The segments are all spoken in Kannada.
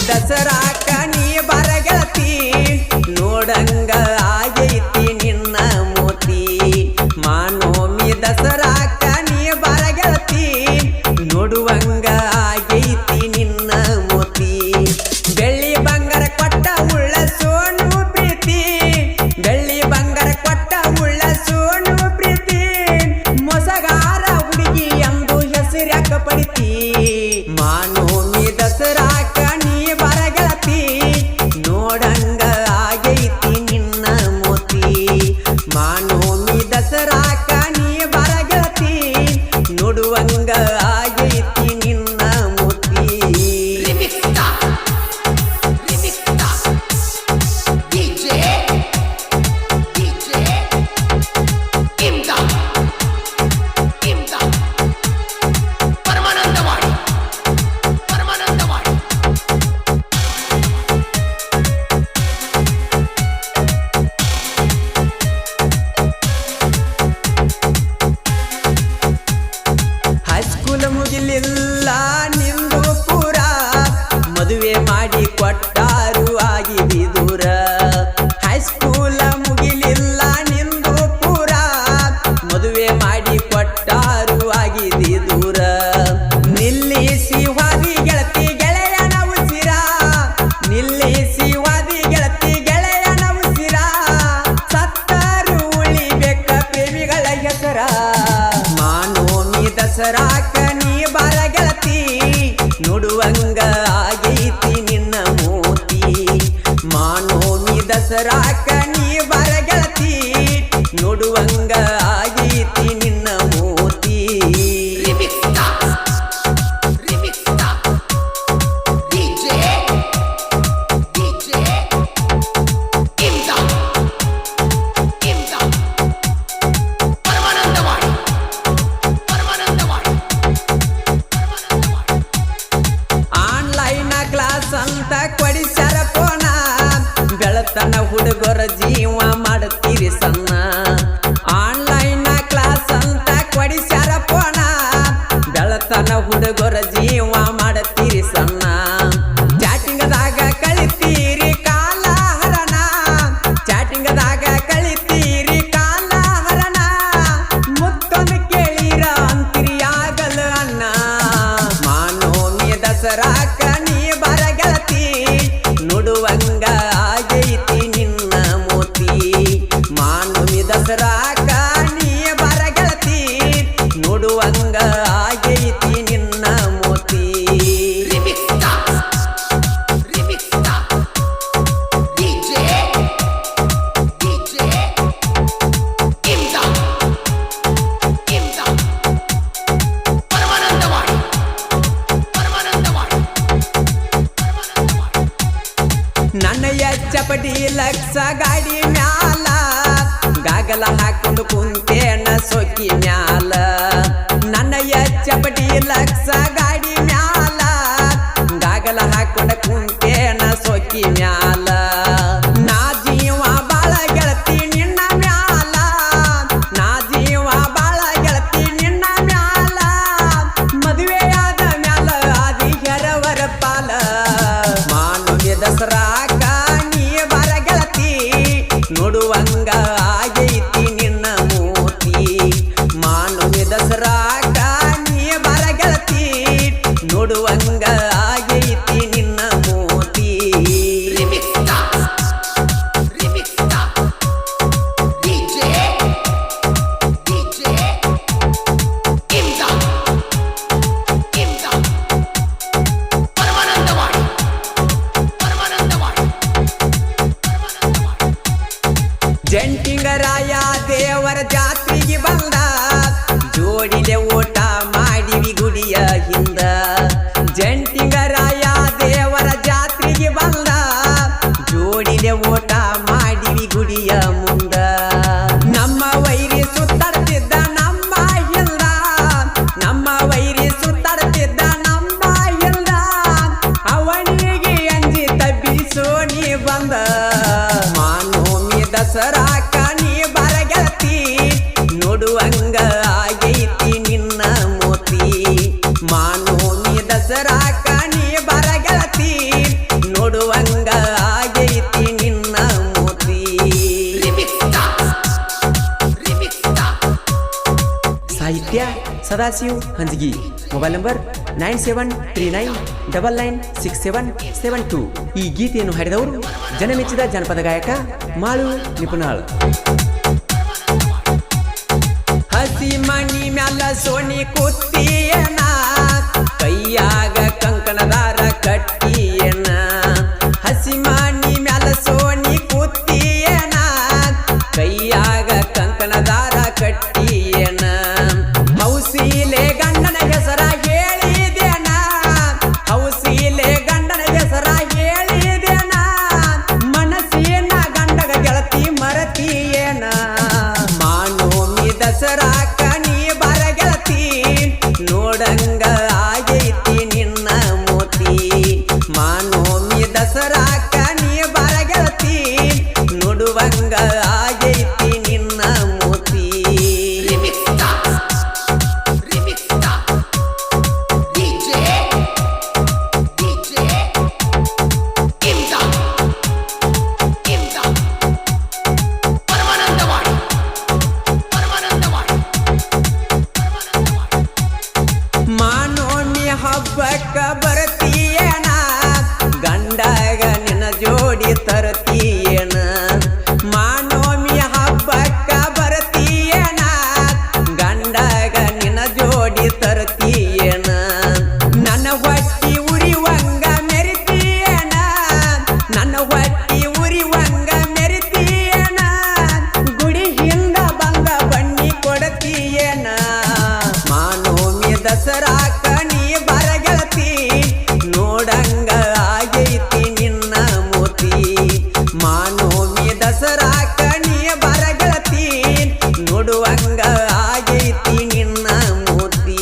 ದಸರಾಕ ನೀ ಬರಗೆಳತಿ ನೋಡಂಗ ಆಗೈತಿ ನಿನ್ನ ಮೋತಿ ಮಾನೋಮಿ ದಸರಾಕ ನೀ ಬರಗೆಳತಿ ನೋಡುವಂಗ ಆಗೈತಿ ನಿನ್ನ ಮೋತಿ ಬೆಳ್ಳಿ ಬಂಗಾರ ಕೊಟ್ಟ ಉಳ್ಳ ಸೋನು ಪ್ರೀತಿ ಬೆಳ್ಳಿ ಬಂಗಾರ ಕೊಟ್ಟ ಉಳ್ಳ ಸೋನು ಪ್ರೀತಿ ಮೊಸಗಾರ ಹುಡುಗಿ ಎಂದು ಹೆಸರ್ಯಾಕ ಪಡಿತಿ ಮಾನೋಮಿ ದಸರಾಕ ನೋಡಂಗ ಆಗೈತಿ ನಿನ್ನ ಮೋತಿ ಮಾನೋಮಿ ದಸರಾಕ ನೀ ಬರಗೆಳತಿ ನೋಡುವಂಗ ಆಗೈತಿ ನಿನ್ನ ಮೋತಿ ಮುಗಿಲಿಲ್ಲ ನಿಂದು ಪೂರ ಮದುವೆ ಮಾಡಿ ಕೊಟ್ಟಾರು ಆಗಿ ದೂರ ಹೈಸ್ಕೂಲ ಮುಗಿಲಿಲ್ಲ ನಿಂದು ಪೂರ ಮದುವೆ ಮಾಡಿ ಕೊಟ್ಟಾರು ಆಗಿ ದೂರ ನಿಲ್ಲಿಸಿ ವಾದಿ ಗೆಳತಿ ಗೆಳೆಯನ ಉಸಿರ ನಿಲ್ಲಿಸಿ ವಾದಿ ಗೆಳತಿ ಗೆಳೆಯನ ಉಸಿರ ಸತ್ತರು ಉಳಿಬೇಕ ಪ್ರೇಮಿಗಳ ಹೆಸರ ಮಾನೋಮಿ ದಸರಾಕ ಬರಗೆಳತಿ ನೋಡುವಂಗ ಆಗೈತಿ ನಿನ್ನ ಮೋತಿ ಮಾನೋಮಿ ದಸರಾಕ ನೀ ಬರಗೆಳತಿ ನೋಡುವಂಗ ಆಗೈತಿ ನಿನ್ನ ಮೋತಿ ಸಂತ ಕೊಡಿಸ್ಯಾರ ಪೋನ ಬೆಳತನ ಹುಡುಗರ ಜೀವ ಮಾಡುತ್ತೀರಿ ಸಣ್ಣ ಆನ್ಲೈನ್ ಕ್ಲಾಸ್ ಅಂತ ಕೊಡಿಸ್ಯಾರ ಪೋನ ಬೆಳತನ ಹುಡುಗರ ಜೀವ ಮಾಡುತ್ತೀರಿ ಸಣ್ಣ ಚಾಟಿಂಗದಾಗ ಕಳಿತೀರಿ ಕಾಲ ಹರಣ ಚಾಟಿಂಗದಾಗ ಕಳಿತೀರಿ ಕಾಲ ಹರಣ ಮುತ್ತೊಂದು ಕೇಳಿರ ಅಂತಿರಿ ಆಗಲ್ಲ ಅಣ್ಣ ಮಾನೋಮಿ ದಸರಾಕ ನೋಡುವಂಗ ಆಗೈತಿ ನಿನ್ನ ಮೋತಿ ಮಾನೋಮಿ ದಸರಾಕ ನೀ ಬರಗೆಳತಿ ನೋಡುವಂಗ ಆಗೈತಿ ನಿನ್ನ ಮೋತಿ ನನ್ನ ಚಪಟಿ ಲಕ್ಷ ಗಾಡಿ ಮ್ಯಾಲ ಗಾಗಲ ಹಾಕೊಂಡು ಕುಂತೇನ ಸೊಕ್ಕಿ ಮ್ಯಾಲ ನನ್ನ ಚಪಟಿ ಲಕ್ಷ ಗಾಡಿ ಮ್ಯಾಲ ಗಾಗಲ ಹಾಕೊಂಡ ಕುಂತೇನ ಸೊಕ್ಕಿ ಮ್ಯಾಲ ನಾ ಜೀವ ಬಾಳ ಗೆಳತಿ ನಿನ್ನ ಮ್ಯಾಲ ನಾ ಜೀವ ಬಾಳ ಗೆಳತಿ ನಿನ್ನ ಮ್ಯಾಲ ಮದುವೆಯಾದ ಮ್ಯಾಲ ಆದಿ ಹೆರವರ ಪಾಲ ಮಾನೋಮಿ ದಸರಾಕ ನೀ ಬರಗೆಳತಿ ನೋಡುವಂಗ ಆಗೈತಿ ನಿನ್ನ ಮೋತಿ ನೋಡುವಂಗ ಆಗೈತಿ ನಿನ್ನ ಮೋತಿ ಮಾನೋಮಿ ದಸರಾಕ ನೀ ಬರ ಗೆಳತಿ ನೋಡುವಂಗ ಆಗೈತಿ ನಿನ್ನ ಮೋತಿ ಸಾಹಿತ್ಯ ಸದಾಶಿವ್ ಹಂಜಗಿ ಮೊಬೈಲ್ ನಂಬರ್ 9739996772 ಈ ಗೀತೆಯನ್ನು ಹಾಡಿದವರು ಜನಮೆಚ್ಚಿದ ಜನಪದ ಗಾಯಕ ಮಾಳು ನಿಪುಣಾಳ್ ಹಸಿ ಮಣಿ ಮ್ಯಾಲ ಸೋನಿ ಕುತ್ತಿಯನ ಕೈಯಾಗ ಕಂಕಣದಾರ ಕಟ್ಟಿಯನ ಹಸಿ ಮಣಿ ಮ್ಯಾಲ ಸೋನಿ ಕುತ್ತಿಯನ ಕೈಯಾಗ ಕಂಕಣದಾರ ಕಟ್ಟಿಯನ ಹೌಸಿಲೆ ಗಂಡನ ಹೆಸರ ಹೇಳಿದೇನ ಹೌಸಿಲೆ ಗಂಡನ ಹೆಸರ ಹೇಳಿದೇನ ಮನಸ್ಸಿನ ಗಂಡಗ ಗೆಳತಿ ಮರತಿಯೇನ ಮಾನೋಮಿ ದಸರಾಕ ನೀ ಬರ ಗೆಳತಿ ನೋಡಂಗ ಆಗೈತಿ ನಿನ್ನ ಮೋತಿ ಮಾನೋಮಿ ದಸರಾಕ ನೀ ಬರ ಗೆಳತಿ ನೋಡುವಂಗ ಆಗೈತಿ ನಿನ್ನ ಮೋತಿ ಮಾನೋಮಿ ಹಬ್ಬಕ್ಕ ಬರ್ತೀಯನ ಗಂಡಗ ನಿನ್ನ ಜೋಡಿ ತರ್ತೀಯನ ಮಾನೋಮಿ ಹಬ್ಬಕ್ಕ ಬರ್ತೀಯನ ಗಂಡಗ ನಿನ್ನ ಜೋಡಿ ತರ್ತೀಯನ ನನ್ನ ಹೊಟ್ಟಿ ಉರಿವಂಗ ಮೆರಿತೀಯನ ನನ್ನ ಹೊಟ್ಟಿ ಉರಿವಂಗ ಮೆರಿತೀಯನ ಗುಡಿ ಹಿಂದ ಬಂದ ಬನ್ನಿ ಕೊಡತೀಯನ ಮಾನೋಮಿ ದಸರಾಕ ನೀ ಬರ ಗೆಳತಿ ನೋಡಂಗ ಆಗೈತಿ ನಿನ್ನ ಮೋತಿ ಮಾನೋಮಿ ದಸರಾಕ ನೀ ಬರ ಗೆಳತಿ ನೋಡುವಂಗ ಆಗೈತಿ ನಿನ್ನ ಮೋತಿ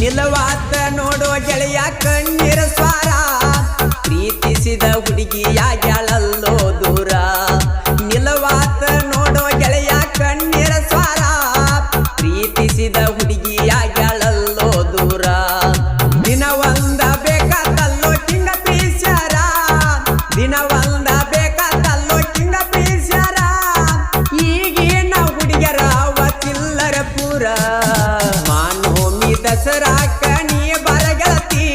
ನಿಲವಾತ ನೋಡೋ ಗೆಳೆಯ ಕಣ್ಣೀರ ಸ್ವಾರ ಪ್ರೀತಿಸಿದ ಹುಡುಗಿಯಾಗ್ಯಾಳಲ್ಲೋ ದೂರ ನಿಲವಾತ ನೋಡೋ ಗೆಳೆಯ ಕಣ್ಣೀರ ಸ್ವಾರ ಪ್ರೀತಿಸಿದ ಹುಡುಗಿಯಾಗ್ಯಾಳಲ್ಲೋ ದೂರ ದಿನ ಒಂದ ಬೇಕಾತಲ್ಲೋ ಕಿಂಗ ಪೀಸ್ಯಾರ ದಿನ ಒಂದ ಬೇಕಾತಲ್ಲೋ ಕಿಂಗ ಪೀಸ್ಯಾರ ಈಗಿನ ಹುಡುಗರ ಚಿಲ್ಲರ ಪೂರ ಮಾನೋಮಿ ದಸರಾಕ ನೀ ಬರ ಗೆಳತಿ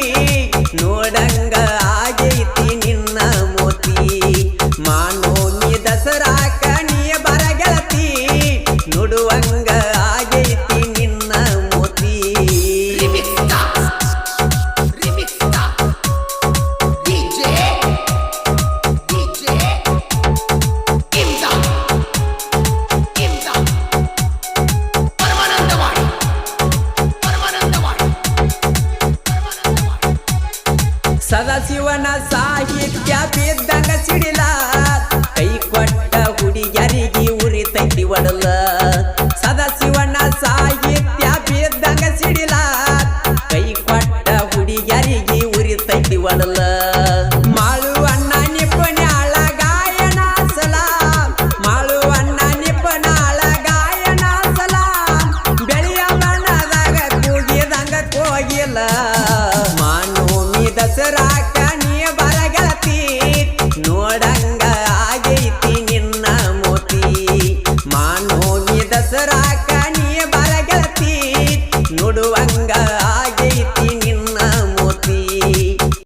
ನೋಡಂಗ ಆಗೈತಿ ನಿನ್ನ ಮೋತಿ ಮಾನೋಮಿ ದಸರಾಕ ನೀ ಬರ ಗೆಳತಿ ನೋಡುವಂಗ ಆಗೈತಿ ನಿನ್ನ ಮೋತಿ ಸದಾಶಿವನ ಸಾಹಿತ್ಯ ಬಿದ್ದಂಗ ಸಿಡಿಲ ಕೈ ಕೊಟ್ಟ ಹುಡುಗರಿಗೆ ಉರಿತೈತಿ ಒಡಲ ಸದಾಶಿವನ ಸಾಹಿತ್ಯ ಬಿದ್ದಂಗ ಸಿಡಿಲ ಕೈ ಕೊಟ್ಟ ಹುಡುಗರಿಗೆ ಉರಿತೈತಿ ಒಡಲ ಮಾಳು